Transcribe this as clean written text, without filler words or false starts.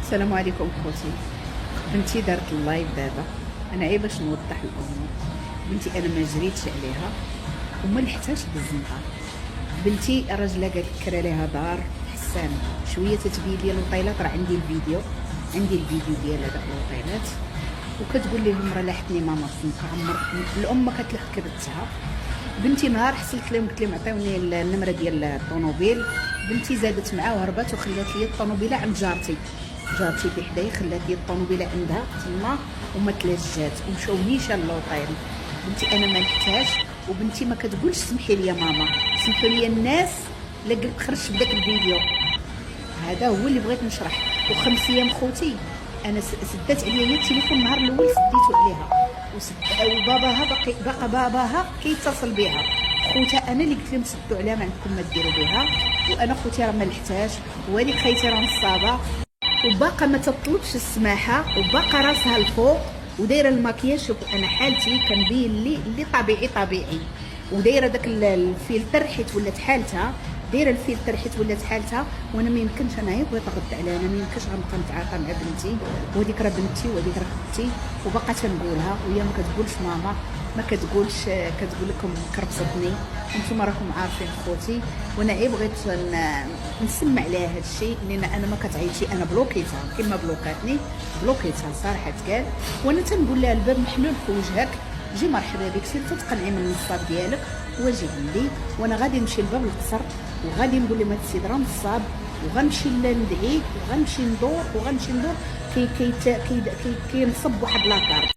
السلام عليكم خوتي. بنتي دارت اللايف دابا، انا عيب باش نوضح الامور. بنتي انا ما جريتش عليها وما لحتهاش بالزنقه. بنتي راجله قالت كرا ليها دار حسان شويه تتبين لي الوطيلات، راه عندي الفيديو ديال هذاك الوطيلات، وكتقول لهم راه لاحتني ماما في الزنقه. عمر الام ما كتلحق كبتها. بنتي نهار حصلت لهم قلت لهم عطيوني النمره ديال الطوموبيل، بنتي زادت معاه وهربات وخلات لي الطوموبيله عند جارتي بحدايا، خلات لي الطوموبيله عندها تما وما تلاجات ومشاو نيشان لوطيل. بنتي انا ما لحقتهاش، وبنتي ما كتقولش سمحي لي ماما، سمحوا لي الناس. لا قلت خرجت بداك الفيديو هذا هو اللي بغيت نشرح. وخمس ايام خوتي انا سدات عليا التليفون النهار الاول سديتو عليها وباباها باقي باباها كيتصل بها. خوتها انا اللي قلت لهم سدوا عليها ما عندكم ما ديروا بها، وانا خوتي راه ما لحقتهاش، وهذيك خيتي راه نصابه وباقا ما تطلبش السماحه، وباقا راسها الفوق ودايره الماكياج. شوف انا حالتي كنبين اللي طبيعي، ودايره داك الفلتر حيت ولات حالتها، دايره الفلتر حيت ولات حالتها. وانا ما يمكنش، انا بغيت نرد عليها، انا ما يمكنش غنبقى نتعاطى مع بنتي، وهذيك راه بنتي وهذيك راه اختي، وباقا تنقولها وهي ما كتقولش ماما، ما كتقولش، كتقول لكم كربصتني. انتم راكم عارفين خوتي، وانا بغيت نسمع عليها هذا الشيء، لان انا ما كتعيطش، انا بلوكيتها كما بلوكاتني، بلوكيتها صراحه تقال. وانا تنقول لها الباب محلول في وجهك، جي مرحبا بك، سير تقنعي من النصاب ديالك واجي عندي، وانا غادي نمشي لباب القصر وغادي نقول لهم هاد السيد راه نصاب، وغنمشي ندعيه وغنمشي ندور كينصب واحد لاكار.